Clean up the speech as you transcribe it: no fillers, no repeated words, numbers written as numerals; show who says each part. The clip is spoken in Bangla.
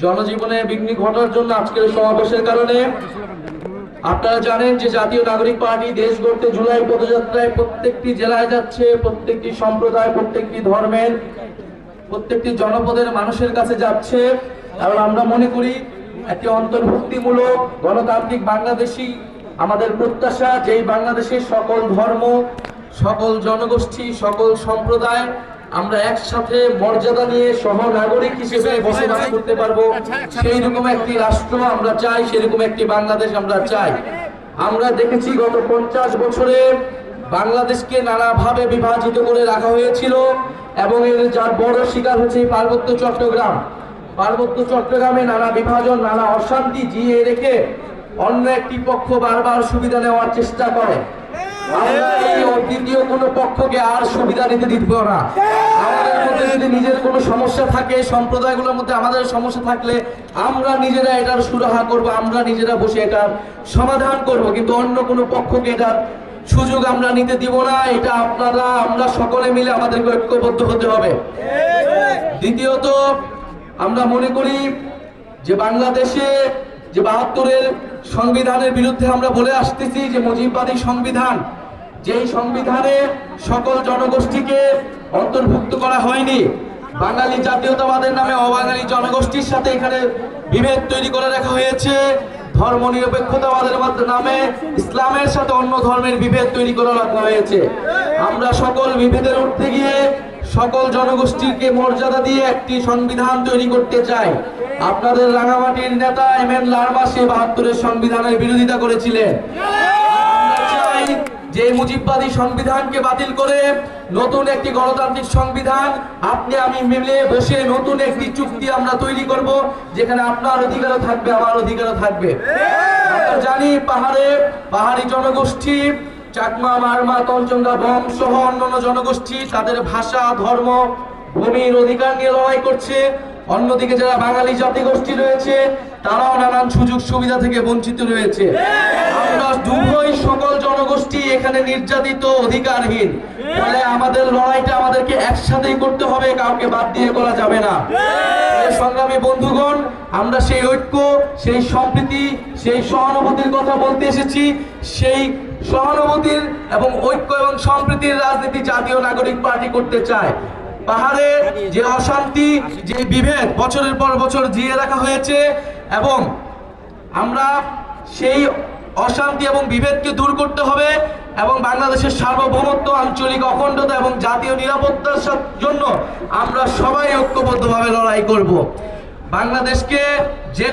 Speaker 1: জনজীবনে বিঘ্ন ঘটার জন্য আজকের সমাবেশের কারণে আপনারা জানেন যে জাতীয় নাগরিক পার্টি দেশ গড়তে জুলাই পদযাত্রায় প্রত্যেকটি জেলায় যাচ্ছে, প্রত্যেকটি সম্প্রদায়, প্রত্যেকটি ধর্মের, প্রত্যেকটি জনপদের মানুষের কাছে যাচ্ছে। এবং আমরা মনে করি একটি অন্তর্ভুক্তিমূলক গণতান্ত্রিক বাংলাদেশী আমাদের প্রত্যাশা, যেই বাংলাদেশের সকল ধর্ম, সকল জনগোষ্ঠী, সকল সম্প্রদায় আমরা একসাথে মর্যাদা নিয়ে সহ নাগরিক হিসেবে বসবাস করতে পারবো, সেই রকম একটি রাষ্ট্র আমরা চাই, সেরকম একটি বাংলাদেশ আমরা চাই। আমরা দেখেছি গত 50 বছরে বাংলাদেশকে নানাভাবে বিভাজিত করে রাখা হয়েছিল এবং এর যার বড় শিকার হচ্ছে পার্বত্য চট্টগ্রাম। পার্বত্য চট্টগ্রামে নানা বিভাজন, নানা অশান্তি জিয়ে রেখে অন্য একটি পক্ষ বারবার সুবিধা নেওয়ার চেষ্টা করে। আমরা এই দ্বিতীয় কোনো পক্ষকে আর সুবিধা নিতে দিব না। আমাদের মধ্যে যদি নিজের কোনো সমস্যা থাকে, সম্প্রদায়গুলোর মধ্যে আমাদের সমস্যা থাকলে আমরা নিজেরা এটার সুরাহা করব, আমরা নিজেরা বসে এটার সমাধান করব, কিন্তু অন্য কোনো পক্ষকে এটার সুযোগ আমরা নিতে দিব না। এটা আপনারা আমরা সকলে মিলে আমাদেরকে ঐক্যবদ্ধ হতে হবে। দ্বিতীয়ত, আমরা মনে করি যে বাংলাদেশে যে 72-এর সংবিধানের বিরুদ্ধে আমরা বলে আসতেছি যে মুজিববাদী সংবিধান, যেই সংবিধানে সকল জনগোষ্ঠীকে অন্তর্ভুক্ত করা হয়নি, বাঙালি জাতীয়তাবাদের নামে অবাঙালি জনগোষ্ঠীর সাথে এখানে বিভেদ তৈরি করে রাখা হয়েছে, ধর্ম নিরপেক্ষতাবাদের নামে ইসলামের সাথে অন্য ধর্মের বিভেদ তৈরি করে রাখা হয়েছে। আমরা সকল বিভেদের উঠতে গিয়ে সকল জনগোষ্ঠীকে মর্যাদা দিয়ে একটি সংবিধান তৈরি করতে চাই। আপনাদের রাঙামাটির নেতা এম লারমা সে 72-এর সংবিধানের বিরোধিতা করেছিলেন। আমরা চাই যে মুজিববাদী সংবিধানকে বাতিল করে নতুন একটি গণতান্ত্রিক সংবিধান আপনি আমি মিলে বসে নতুন একটি চুক্তি আমরা তৈরি করব, যেখানে আপনার অধিকারও থাকবে, আমার অধিকারও থাকবে। আমরা জানি পাহাড়ি জনগোষ্ঠী, চাকমা, মারমা, তঞ্চঙ্গা, বম সহ অন্যান্য জনগোষ্ঠী তাদের ভাষা, ধর্ম, ভূমির অধিকার নিয়ে লড়াই করছে। অন্যদিকে যারা বাঙালি জাতিগোষ্ঠী রয়েছে তারাও নানান সুযোগ সুবিধা থেকে বঞ্চিত রয়েছে। আমরা দুই সকল জনগোষ্ঠী এখানে নির্যাতিত, অধিকারহীন। ফলে আমাদের লড়াইটা আমাদেরকে একসাথেই করতে হবে, কাউকে বাদ দিয়ে করা যাবে না। সংগ্রামী বন্ধুগণ, আমরা সেই ঐক্য, সেই সম্প্রীতি, সেই সহানুভূতির কথা বলতে এসেছি। সেই সহানুভূতির এবং ঐক্য এবং সম্প্রীতির রাজনীতি জাতীয় নাগরিক পার্টি করতে চায়। পাহাড়ে যে অশান্তি, যে বিভেদ বছরের পর বছর জিয়ে রাখা হয়েছে এবং আমরা সেই অশান্তি এবং বিভেদকে দূর করতে হবে এবং বাংলাদেশের সার্বভৌমত্ব, আঞ্চলিক অখণ্ডতা এবং জাতীয় নিরাপত্তার জন্য আমরা সবাই ঐক্যবদ্ধভাবে লড়াই করব। বাংলাদেশকে যে